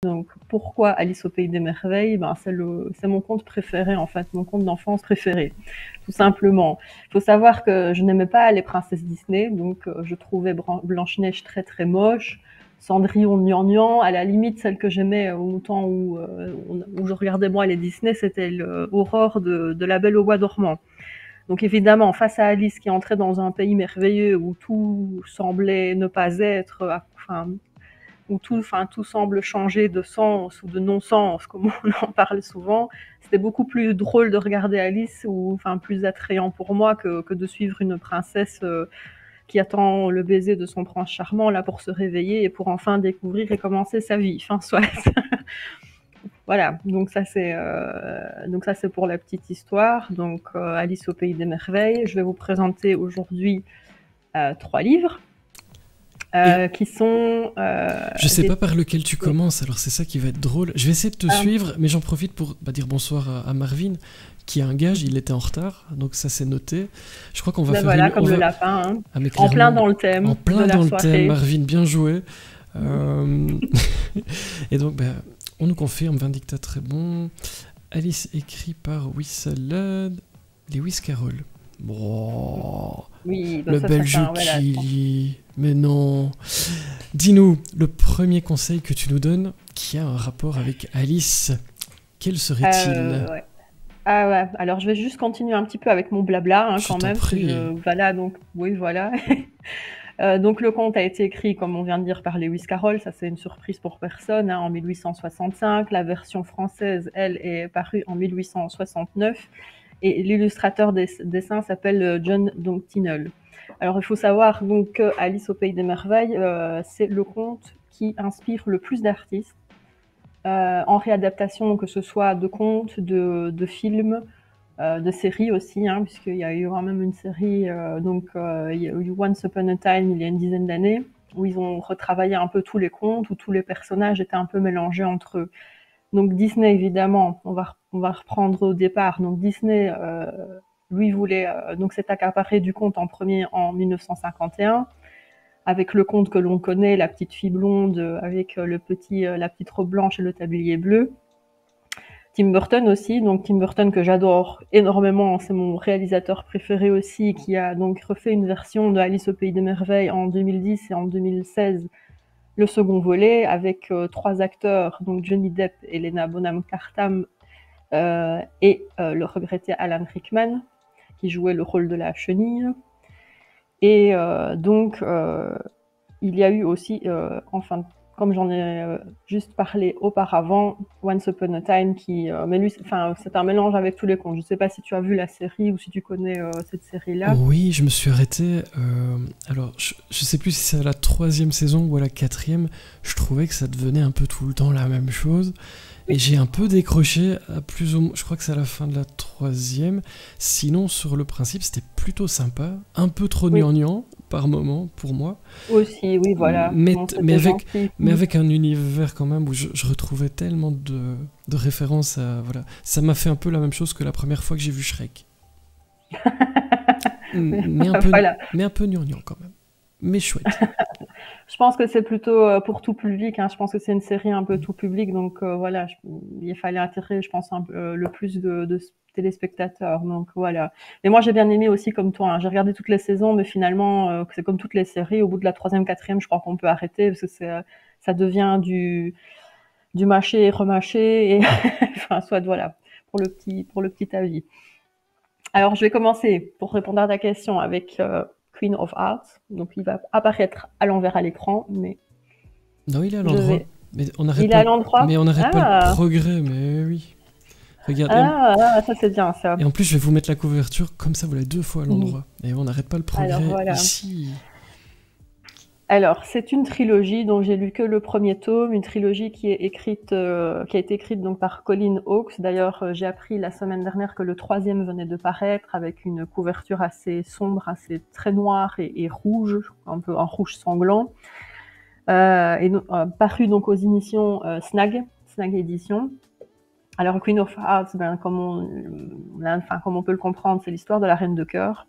Donc, pourquoi Alice au Pays des Merveilles? C'est mon conte préféré, en fait, mon conte d'enfance préféré, tout simplement. Il faut savoir que je n'aimais pas les princesses Disney, donc je trouvais Blanche-Neige très très moche. Cendrillon gnangnan, à la limite, celle que j'aimais au temps où je regardais moi les Disney, c'était l'Aurore de La Belle au Bois dormant. Donc évidemment, face à Alice qui entrait dans un pays merveilleux où tout semblait ne pas être, où tout semble changer de sens ou de non-sens, comme on en parle souvent, c'était beaucoup plus drôle de regarder Alice, ou plus attrayant pour moi que de suivre une princesse qui attend le baiser de son prince charmant là pour se réveiller et pour enfin découvrir et commencer sa vie. Enfin, soit. Voilà, donc ça c'est pour la petite histoire. Donc Alice au pays des merveilles. Je vais vous présenter aujourd'hui 3 livres qui sont. Je sais pas par lequel tu commences, alors c'est ça qui va être drôle. Je vais essayer de te suivre, mais j'en profite pour dire bonsoir à Marvin, qui a un gage, il était en retard, donc ça c'est noté. Je crois qu'on va faire voilà, comme le lapin, hein. Ah, En plein dans le thème. En plein de la dans soirée. le thème, Marvin, bien joué. Et donc, on nous confirme, Vindicta très bon. Alice écrit par Whistled, Lewis Carroll. Bon, Oui, le Belge qui lit. Mais non. Dis-nous, le premier conseil que tu nous donnes, qui a un rapport avec Alice, quel serait-il? Ouais. Ah ouais, alors je vais juste continuer un petit peu avec mon blabla quand même. Voilà, donc oui, voilà. Donc le conte a été écrit, comme on vient de dire, par Lewis Carroll, ça c'est une surprise pour personne, en 1865. La version française, elle, est parue en 1869. Et l'illustrateur des dessins s'appelle John Tingle. Alors il faut savoir donc que Alice au Pays des Merveilles, c'est le conte qui inspire le plus d'artistes en réadaptation, que ce soit de contes, de films, de séries aussi, puisqu'il y a eu quand même une série, il y a eu Once Upon a Time il y a une dizaine d'années, où ils ont retravaillé un peu tous les contes, où tous les personnages étaient un peu mélangés entre eux. Donc Disney, évidemment, on va reprendre au départ. Donc Disney, lui voulait donc s'est accaparé du conte en premier en 1951, avec le conte que l'on connaît, la petite fille blonde avec la petite robe blanche et le tablier bleu. Tim Burton aussi, donc Tim Burton que j'adore énormément, c'est mon réalisateur préféré aussi, qui a donc refait une version de Alice au Pays des Merveilles en 2010 et en 2016, le second volet, avec 3 acteurs, donc Johnny Depp, Helena Bonham Carter et le regretté Alan Rickman, qui jouait le rôle de la chenille. Et donc il y a eu aussi, comme j'en ai juste parlé auparavant, Once Upon a Time, mais lui, c'est un mélange avec tous les contes. Je ne sais pas si tu as vu la série ou si tu connais cette série-là. Oui, je me suis arrêté. Alors, je sais plus si c'est à la 3e saison ou à la 4e. Je trouvais que ça devenait un peu tout le temps la même chose. Et j'ai un peu décroché à plus ou moins. Je crois que c'est à la fin de la 3e. Sinon, sur le principe, c'était plutôt sympa. Un peu trop gnangnan par moment pour moi. Aussi, oui, voilà. Mais avec un univers quand même où je retrouvais tellement de références à. Voilà. Ça m'a fait un peu la même chose que la première fois que j'ai vu Shrek. mais un peu gnangnan quand même. Mais chouette. Je pense que c'est plutôt pour tout public. Je pense que c'est une série un peu tout public. Donc voilà, il fallait attirer, je pense, le plus de téléspectateurs. Donc voilà. Mais moi, j'ai bien aimé aussi comme toi. J'ai regardé toutes les saisons, mais finalement, c'est comme toutes les séries. Au bout de la 3e, 4e, je crois qu'on peut arrêter parce que ça devient du mâché et remâché. Et soit voilà, pour le petit avis. Alors, je vais commencer pour répondre à ta question avec Queen of Hearts. Donc, il va apparaître à l'envers à l'écran, mais... Non, il est à l'endroit. Mais on n'arrête pas le progrès, mais oui. Regarde. Ça c'est bien, ça. Et en plus, je vais vous mettre la couverture, comme ça vous l'avez 2 fois à l'endroit. Et on n'arrête pas le progrès. Alors, voilà. Ici. Alors, c'est une trilogie dont j'ai lu que le premier tome, une trilogie qui a été écrite donc par Colin Hawkes. D'ailleurs, j'ai appris la semaine dernière que le 3e venait de paraître avec une couverture assez sombre, assez très noire et rouge, un peu un rouge sanglant. Paru donc aux éditions Snag Édition. Alors, Queen of Hearts, comme on peut le comprendre, c'est l'histoire de la Reine de Cœur.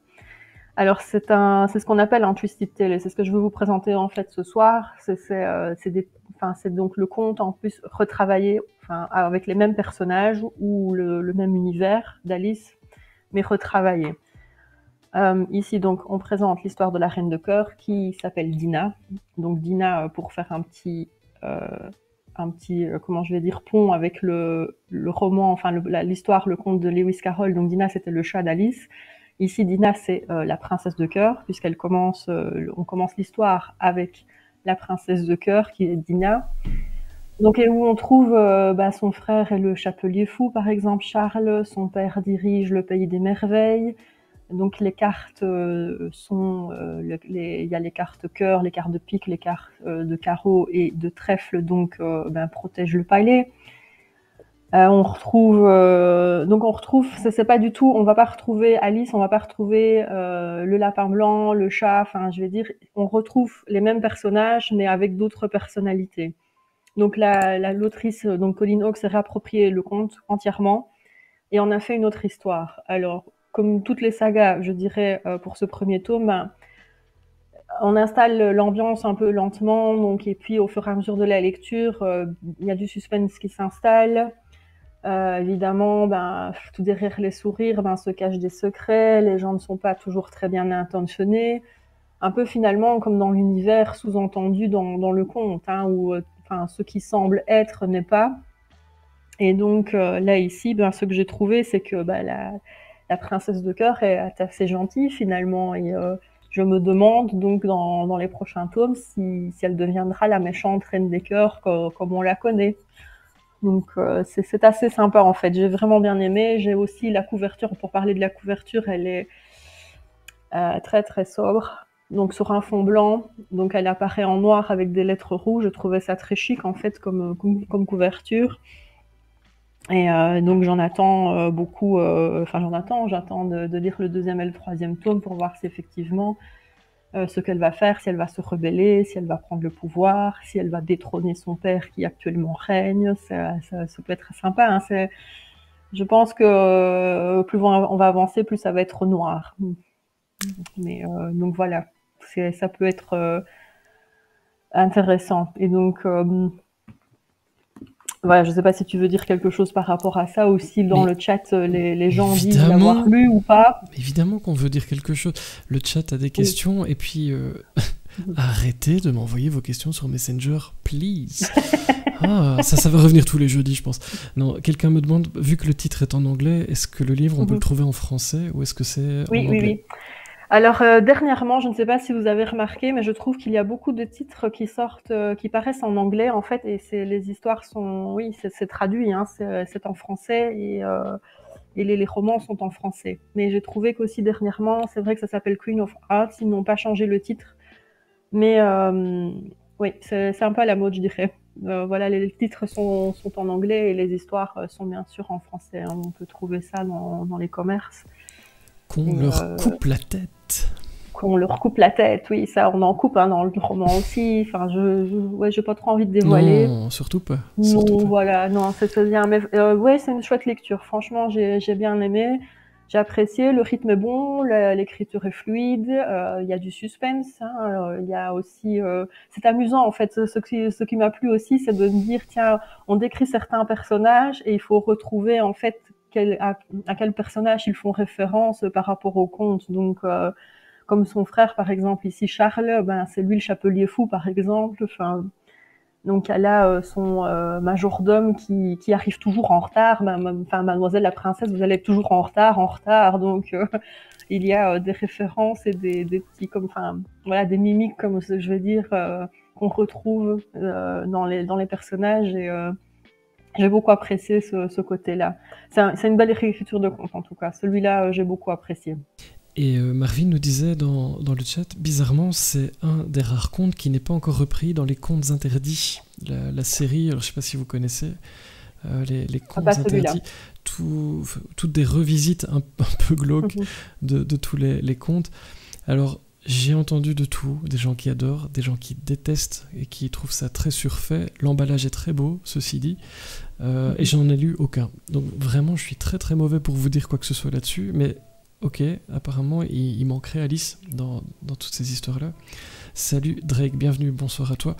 Alors c'est ce qu'on appelle un twisted tale et c'est ce que je veux vous présenter en fait ce soir. C'est donc le conte en plus retravaillé, enfin avec les mêmes personnages ou le même univers d'Alice, mais retravaillé. Ici donc on présente l'histoire de la reine de cœur qui s'appelle Dina. Donc Dina, pour faire un petit comment je vais dire, pont avec le roman, enfin l'histoire, le conte de Lewis Carroll. Donc Dina, c'était le chat d'Alice. Ici, Dina, c'est la princesse de cœur, puisqu'elle commence, on commence l'histoire avec la princesse de cœur, qui est Dina. Donc, et où on trouve son frère est le chapelier fou, par exemple, Charles. Son père dirige le pays des merveilles. Donc, les cartes sont... il y a les cartes cœur, les cartes de pique, les cartes de carreau et de trèfle, donc protègent le palais. On retrouve, c'est pas du tout, on va pas retrouver Alice, on va pas retrouver le lapin blanc, le chat, enfin je vais dire, on retrouve les mêmes personnages mais avec d'autres personnalités. Donc l'autrice, donc Colleen Hawkes, s'est réapproprié le conte entièrement et en a fait une autre histoire. Alors, comme toutes les sagas, je dirais, pour ce premier tome, on installe l'ambiance un peu lentement, donc, et puis au fur et à mesure de la lecture, il y a du suspense qui s'installe. Évidemment, tout derrière les sourires, se cachent des secrets, les gens ne sont pas toujours très bien intentionnés. Un peu finalement comme dans l'univers sous-entendu dans le conte, où ce qui semble être n'est pas. Et donc là, ici, ce que j'ai trouvé, c'est que la princesse de cœur est assez gentille finalement. Et je me demande donc dans les prochains tomes si elle deviendra la méchante reine des cœurs comme on la connaît. Donc c'est assez sympa en fait, j'ai vraiment bien aimé. J'ai aussi la couverture, pour parler de la couverture, elle est très très sobre, donc sur un fond blanc, donc elle apparaît en noir avec des lettres rouges. Je trouvais ça très chic en fait comme couverture. Et donc j'en attends beaucoup, j'attends de lire le 2e et le 3e tome pour voir si effectivement ce qu'elle va faire, si elle va se rebeller, si elle va prendre le pouvoir, si elle va détrôner son père qui actuellement règne. Ça peut être sympa. Je pense que plus on va avancer, plus ça va être noir. Mais donc voilà, ça peut être intéressant. Et donc voilà, je ne sais pas si tu veux dire quelque chose par rapport à ça aussi. Dans le chat, les gens disent l'avoir lu ou pas. Évidemment qu'on veut dire quelque chose. Le chat a des questions, et puis arrêtez de m'envoyer vos questions sur Messenger, please. Ça va revenir tous les jeudis, je pense. Non, quelqu'un me demande, vu que le titre est en anglais, est-ce que le livre, on peut le trouver en français ou est-ce que c'est en anglais ? Oui. Alors dernièrement, je ne sais pas si vous avez remarqué, mais je trouve qu'il y a beaucoup de titres qui sortent, qui paraissent en anglais en fait, et les histoires sont, c'est traduit, c'est en français et les romans sont en français. Mais j'ai trouvé qu'aussi dernièrement, c'est vrai que ça s'appelle Queen of Hearts, ils n'ont pas changé le titre, mais oui, c'est un peu à la mode, je dirais. Voilà, les titres sont en anglais et les histoires sont bien sûr en français. On peut trouver ça dans les commerces. Qu'on leur coupe la tête. Qu'on leur coupe la tête, oui, ça on en coupe dans le roman aussi. Enfin, j'ai pas trop envie de dévoiler. Non, surtout pas. Voilà, non, c'est bien. Mais c'est une chouette lecture. Franchement, j'ai bien aimé. J'ai apprécié. Le rythme est bon, l'écriture est fluide. Il y a du suspense. Il y a aussi, c'est amusant en fait. Ce qui m'a plu aussi, c'est de me dire tiens, on décrit certains personnages et il faut retrouver en fait à quel personnage ils font référence par rapport au conte. Donc comme son frère par exemple ici Charles, c'est lui le chapelier fou par exemple. Enfin, donc elle a son majordome qui arrive toujours en retard. Mademoiselle la princesse, vous allez être toujours en retard. Donc il y a des références et des petits des mimiques comme je vais dire qu'on retrouve dans les personnages et j'ai beaucoup apprécié ce côté-là. C'est une belle réécriture de conte en tout cas. Celui-là, j'ai beaucoup apprécié. Et Marvin nous disait dans le chat, bizarrement, c'est un des rares contes qui n'est pas encore repris dans les contes interdits. La série, alors je ne sais pas si vous connaissez, les contes interdits, toutes des revisites un peu glauques de tous les contes. Alors, j'ai entendu de tout, des gens qui adorent, des gens qui détestent et qui trouvent ça très surfait. L'emballage est très beau, ceci dit, et j'en ai lu aucun. Donc vraiment, je suis très très mauvais pour vous dire quoi que ce soit là-dessus, mais ok, apparemment il manquerait Alice dans toutes ces histoires-là. Salut Drake, bienvenue, bonsoir à toi.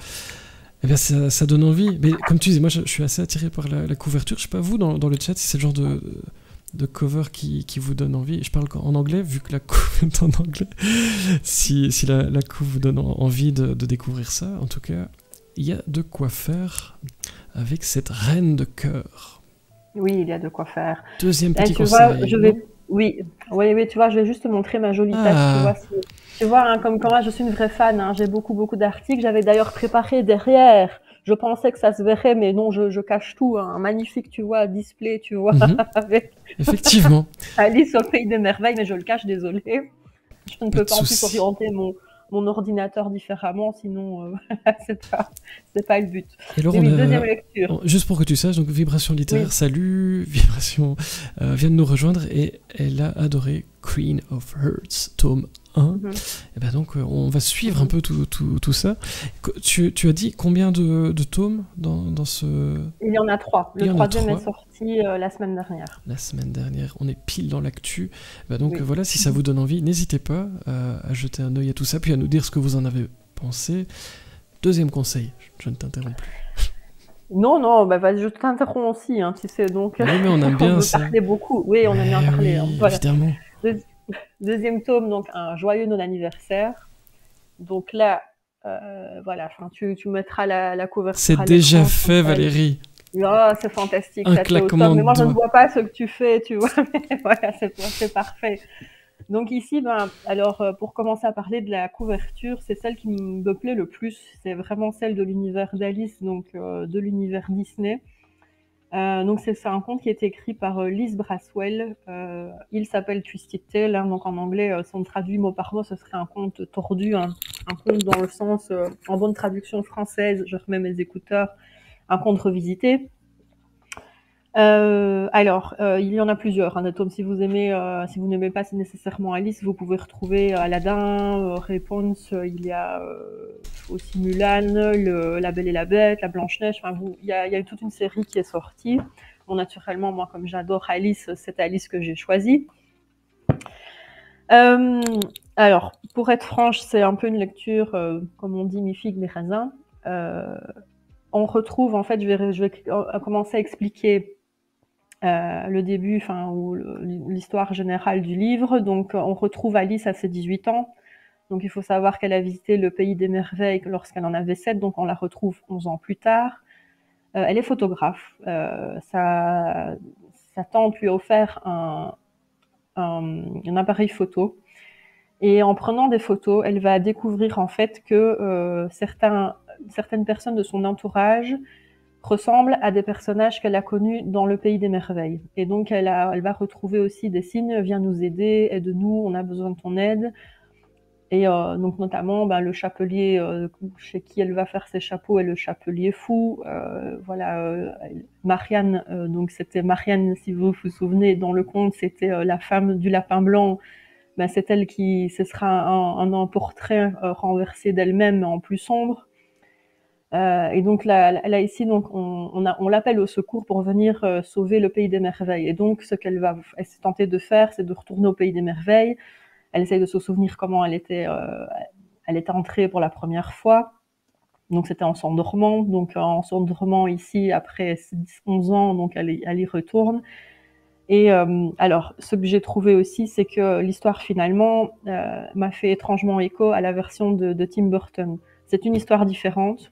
Eh bien ça donne envie, mais comme tu dis, moi je suis assez attiré par la couverture. Je sais pas vous dans le chat si c'est le genre de cover qui vous donne envie. Je parle en anglais, vu que la couve est en anglais. si la couve vous donne envie de découvrir ça, en tout cas, il y a de quoi faire avec cette reine de cœur. Oui, il y a de quoi faire. Deuxième petit conseil. Vois, oui, tu vois, je vais juste te montrer ma jolie tête. Tu vois hein, comme moi, je suis une vraie fan. Hein, j'ai beaucoup d'articles. J'avais d'ailleurs préparé derrière. Je pensais que ça se verrait, mais non, je cache tout. Hein. Un magnifique, tu vois, display, tu vois, avec effectivement. Alice au pays des merveilles, mais je le cache, désolé. Je ne peux pas en plus orienter mon ordinateur différemment, sinon c'est pas le but. Et alors deuxième lecture. Juste pour que tu saches, donc Vibration littéraire, salut, Vibration vient de nous rejoindre et elle a adoré Queen of Hearts, tome 1. Et ben donc on va suivre un peu tout ça. Tu as dit combien de tomes dans ce... Il y en a 3. Le troisième est sorti la semaine dernière. La semaine dernière, on est pile dans l'actu. Ben donc voilà, si ça vous donne envie, n'hésitez pas à jeter un œil à tout ça, puis à nous dire ce que vous en avez pensé. Deuxième conseil, je ne t'interromps plus. Non, je t'interromps aussi, hein, tu sais, donc... Oui, mais on aime bien ça. On parlait beaucoup. Oui, on aime bien parler. Oui, voilà. Évidemment. Deuxième tome, donc un joyeux non-anniversaire. Donc là, voilà, tu mettras la couverture. C'est déjà fait, Valérie. Oh, c'est fantastique. Un claquement de doigts. Mais moi, je ne vois pas ce que tu fais, tu vois. Mais voilà, c'est parfait. Donc ici, alors pour commencer à parler de la couverture, c'est celle qui me plaît le plus. C'est vraiment celle de l'univers d'Alice, donc de l'univers Disney. Donc c'est un conte qui est écrit par Liz Braswell. Il s'appelle Twisted Tale, hein, donc en anglais, si on traduit mot par mot, ce serait un conte tordu, hein, un conte dans le sens, en bonne traduction française, je remets mes écouteurs, un conte revisité. Alors, il y en a plusieurs, hein, des tomes. Si vous n'aimez pas nécessairement Alice, vous pouvez retrouver Aladdin, Réponse, il y a aussi Mulan, La Belle et la Bête, La Blanche-Neige. Enfin, il y a toute une série qui est sortie. Bon, naturellement, moi, comme j'adore Alice, c'est Alice que j'ai choisie. Alors, pour être franche, c'est un peu une lecture, comme on dit, mi-figue, mi-raisin. On retrouve, en fait, je vais commencer à expliquer le début, ou l'histoire générale du livre. Donc, on retrouve Alice à ses 18 ans. Donc, il faut savoir qu'elle a visité le pays des merveilles lorsqu'elle en avait 7. Donc, on la retrouve 11 ans plus tard. Elle est photographe. Sa tante lui a offert un appareil photo. Et en prenant des photos, elle va découvrir en fait que certaines personnes de son entourage ressemble à des personnages qu'elle a connus dans le pays des merveilles. Et donc, elle va retrouver aussi des signes, viens nous aider, aide-nous, on a besoin de ton aide. Et donc, notamment, le chapelier chez qui elle va faire ses chapeaux est le chapelier fou. Marianne, donc c'était Marianne, si vous vous souvenez, dans le conte, c'était la femme du lapin blanc. C'est elle ce sera un portrait renversé d'elle-même, mais en plus sombre. Et donc là ici, donc on l'appelle au secours pour venir sauver le pays des merveilles. Et donc ce qu'elle va tenter de faire, c'est de retourner au pays des merveilles. Elle essaye de se souvenir comment elle était entrée pour la première fois. Donc c'était en s'endormant. Donc en s'endormant ici après 10-11 ans, donc elle y retourne. Et alors, ce que j'ai trouvé aussi, c'est que l'histoire finalement m'a fait étrangement écho à la version de Tim Burton. C'est une histoire différente.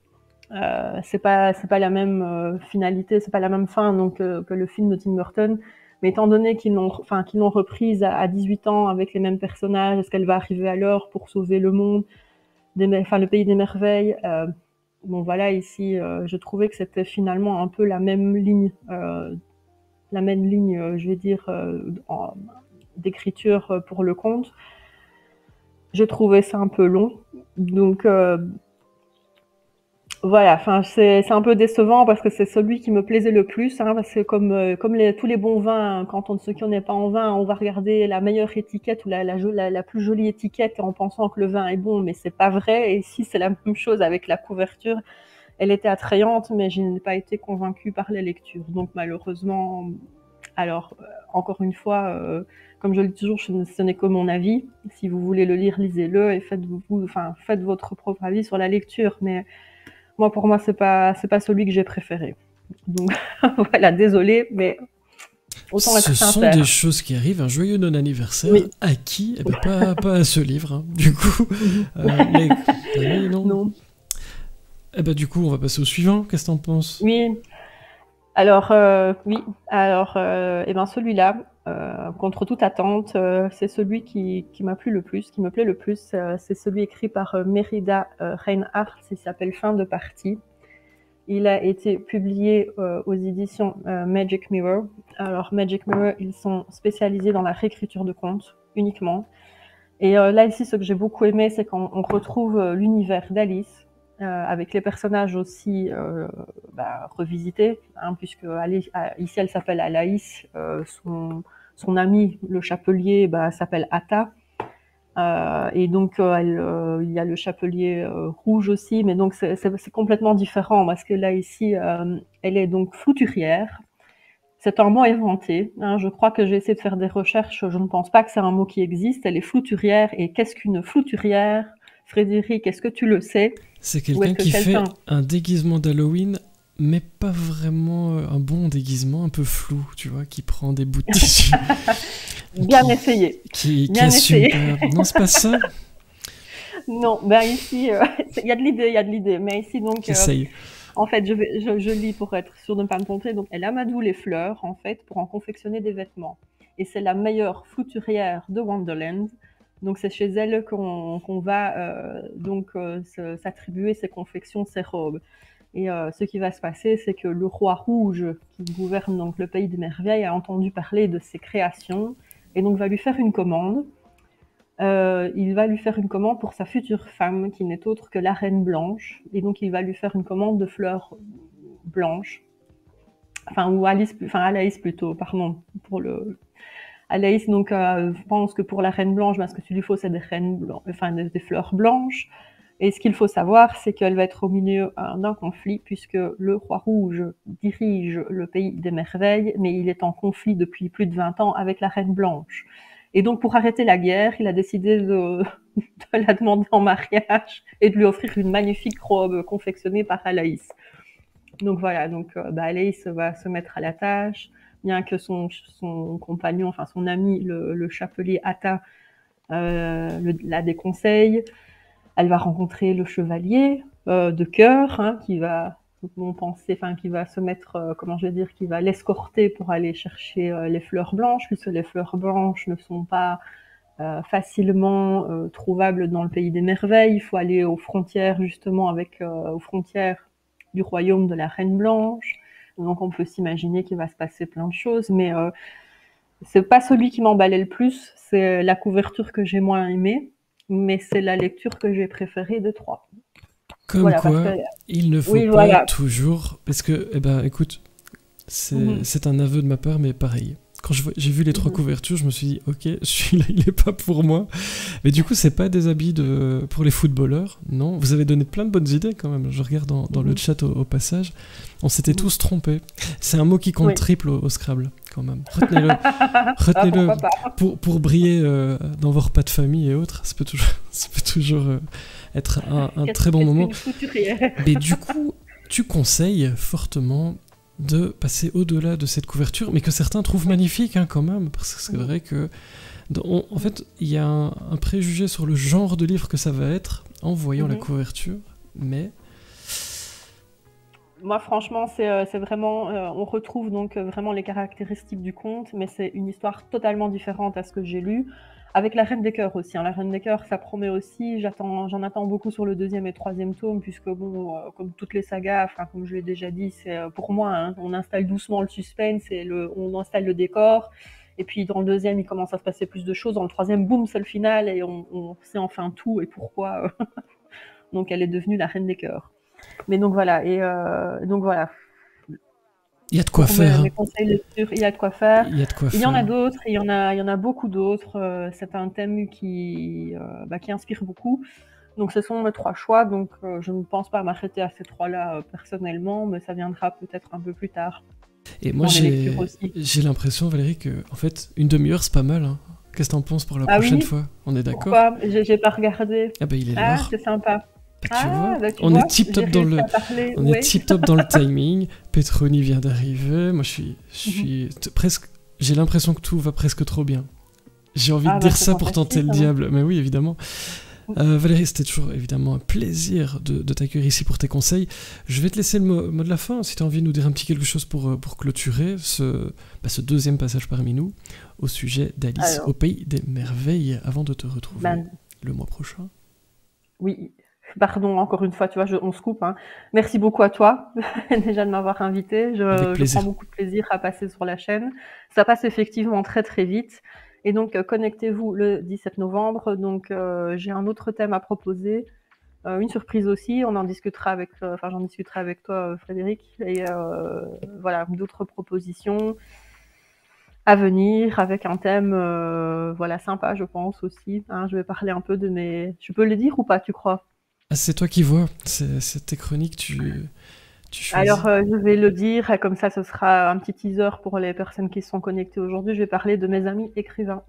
C'est pas la même finalité, c'est pas la même fin donc que le film de Tim Burton, mais étant donné qu'ils l'ont reprise à 18 ans avec les mêmes personnages, est-ce qu'elle va arriver à l'heure pour sauver le monde, le pays des merveilles, bon voilà, ici je trouvais que c'était finalement un peu la même ligne, je vais dire d'écriture pour le conte. J'ai trouvé ça un peu long, donc voilà, c'est un peu décevant parce que c'est celui qui me plaisait le plus, hein, parce que comme tous les bons vins, quand on ne connaît pas en vin, on va regarder la meilleure étiquette ou la plus jolie étiquette en pensant que le vin est bon, mais c'est pas vrai. Et ici, c'est la même chose avec la couverture. Elle était attrayante, mais je n'ai pas été convaincue par la lecture. Donc malheureusement, Alors, encore une fois, comme je le dis toujours, ce n'est que mon avis. Si vous voulez le lire, lisez-le et faites votre propre avis sur la lecture. Mais moi, pour moi, c'est pas celui que j'ai préféré. Donc voilà, désolée, mais autant être Ce sont sincère. des choses qui arrivent. Un joyeux non-anniversaire. Oui. À qui? Eh ben, pas à ce livre, hein. Du coup, les amis, non. Non. Eh ben, du coup, on va passer au suivant. Qu'est-ce que t'en penses? Oui. Alors, oui. Alors, et ben celui-là, contre toute attente, c'est celui qui m'a plu le plus, qui me plaît le plus. C'est celui écrit par Mérida Reinhardt. Il s'appelle Fin de partie. Il a été publié aux éditions Magic Mirror. Alors, Magic Mirror, ils sont spécialisés dans la réécriture de contes uniquement. Et là, ici, ce que j'ai beaucoup aimé, c'est qu'on retrouve l'univers d'Alice, avec les personnages aussi revisités, hein, puisque ici, elle s'appelle Alaïs, son ami, le chapelier, s'appelle Atta. Et donc, il y a le chapelier rouge aussi, mais donc c'est complètement différent, parce que là, ici, elle est donc flouturière. C'est un mot inventé, hein. Je crois que j'ai essayé de faire des recherches, je ne pense pas que c'est un mot qui existe. Elle est flouturière, et qu'est-ce qu'une flouturière? Frédéric, est-ce que tu le sais? C'est Ou est-ce quelqu'un que qui fait quelqu'un... un déguisement d'Halloween, mais pas vraiment un bon déguisement, un peu flou, tu vois, qui prend des bouts de tissu. Bien essayé. Qui Bien assume essayé. pas. Non, c'est pas ça. Non, ben ici, il y a de l'idée, mais ici donc... J'essaye. En fait, je lis pour être sûre de ne pas me tromper. Donc, elle amadou les fleurs, en fait, pour en confectionner des vêtements. Et c'est la meilleure flouturière de Wonderland. Donc, c'est chez elle qu'on va s'attribuer ses confections, ses robes. Et ce qui va se passer, c'est que le roi rouge, qui gouverne donc le pays des merveilles, a entendu parler de ses créations et donc va lui faire une commande. Il va lui faire une commande pour sa future femme, qui n'est autre que la Reine Blanche. Et donc, il va lui faire une commande de fleurs blanches. Alaïs plutôt, pardon. Alaïs, donc, pense que pour la Reine Blanche, ce que tu lui faut, c'est des fleurs blanches. Et ce qu'il faut savoir, c'est qu'elle va être au milieu d'un conflit, puisque le roi rouge dirige le pays des merveilles, mais il est en conflit depuis plus de 20 ans avec la Reine Blanche. Et donc, pour arrêter la guerre, il a décidé de la demander en mariage et de lui offrir une magnifique robe confectionnée par Alaïs. Donc voilà, Alaïs va se mettre à la tâche, bien que son compagnon, enfin son ami, le chapelier Atta, la déconseille. Elle va rencontrer le chevalier de cœur, hein, qui va se mettre, qui va l'escorter pour aller chercher les fleurs blanches, puisque les fleurs blanches ne sont pas facilement trouvables dans le pays des merveilles. Il faut aller aux frontières, justement, aux frontières du royaume de la Reine Blanche. Donc on peut s'imaginer qu'il va se passer plein de choses, mais c'est pas celui qui m'emballait le plus, c'est la couverture que j'ai moins aimée, mais c'est la lecture que j'ai préférée des trois. Comme voilà, quoi, il ne faut pas toujours... Parce que, écoute, c'est un aveu de ma part, mais pareil. Quand j'ai vu les trois couvertures, je me suis dit, ok, celui-là, il n'est pas pour moi. Mais du coup, c'est pas des habits pour les footballeurs, non. Vous avez donné plein de bonnes idées quand même. Je regarde dans le chat au passage. On s'était tous trompés. C'est un mot qui compte triple au Scrabble, quand même. Retenez-le. Retenez-le. Pour briller dans vos repas de famille et autres, ça peut toujours être un très bon moment. Mais du coup, tu conseilles fortement de passer au-delà de cette couverture, mais que certains trouvent magnifique, hein, quand même, parce que c'est vrai que en fait, il y a un préjugé sur le genre de livre que ça va être en voyant la couverture, mais... Moi, franchement, c'est vraiment... on retrouve donc vraiment les caractéristiques du conte, mais c'est une histoire totalement différente à ce que j'ai lu. Avec la Reine des Cœurs aussi. Hein. La Reine des Cœurs, ça promet aussi. J'en attends beaucoup sur le 2e et 3e tome, puisque comme toutes les sagas, comme je l'ai déjà dit, c'est pour moi, hein, on installe doucement le suspense et on installe le décor. Et puis dans le 2e, il commence à se passer plus de choses. Dans le 3e, boum, c'est le final et on sait enfin tout et pourquoi. Donc elle est devenue la Reine des Cœurs. Mais donc voilà. Il y a de quoi faire. Mes conseils de lecture, il y a de quoi faire. Il y en a d'autres, il y en a beaucoup d'autres. C'est un thème qui inspire beaucoup. Donc ce sont mes 3 choix. Donc je ne pense pas m'arrêter à ces 3-là personnellement, mais ça viendra peut-être un peu plus tard. Et moi, dans les lectures aussi. j'ai l'impression, Valérie, que en fait, une demi-heure, c'est pas mal. Hein. Qu'est-ce que t'en penses pour la Ah prochaine oui? fois? On est d'accord? Pourquoi? J'ai pas regardé. Ah bah il est Ah, l'heure. c'est sympa. Bah tu vois, Ah, bah tu on est vois, tip j'ai top dans réussi le, à parler. on est Ouais. tip top dans le timing. Petroni vient d'arriver. Moi, presque. J'ai l'impression que tout va presque trop bien. J'ai envie de Ah bah dire c'est ça pour tenter fantastique, le hein. diable, mais oui, évidemment. Valérie, c'était toujours évidemment un plaisir de t'accueillir ici pour tes conseils. Je vais te laisser le mot de la fin, si tu as envie de nous dire un petit quelque chose pour clôturer ce deuxième passage parmi nous au sujet d'Alice Alors, au Pays des Merveilles, avant de te retrouver ben, le mois prochain. oui, pardon, encore une fois, tu vois, on se coupe, hein. Merci beaucoup à toi, déjà de m'avoir invité. Avec Je prends plaisir. beaucoup de plaisir à passer sur la chaîne. Ça passe effectivement très très vite. Et donc, connectez-vous le 17 novembre. Donc, j'ai un autre thème à proposer, une surprise aussi. On en discutera avec, enfin, j'en discuterai avec toi, Frédéric. Et voilà, d'autres propositions à venir avec un thème, voilà, sympa, je pense aussi. Hein, je vais parler un peu de mes. Je peux le dire ou pas, tu crois? Ah, c'est toi qui vois, c'est tes chroniques, tu choisis. Alors, je vais le dire, comme ça, ce sera un petit teaser pour les personnes qui sont connectées aujourd'hui. Je vais parler de mes amis écrivains.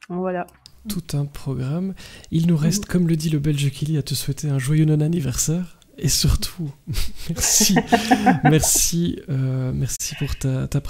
Voilà. Tout un programme. Il nous reste, comme le dit le Belge Kili, à te souhaiter un joyeux non-anniversaire. Et surtout, merci, merci pour ta présence.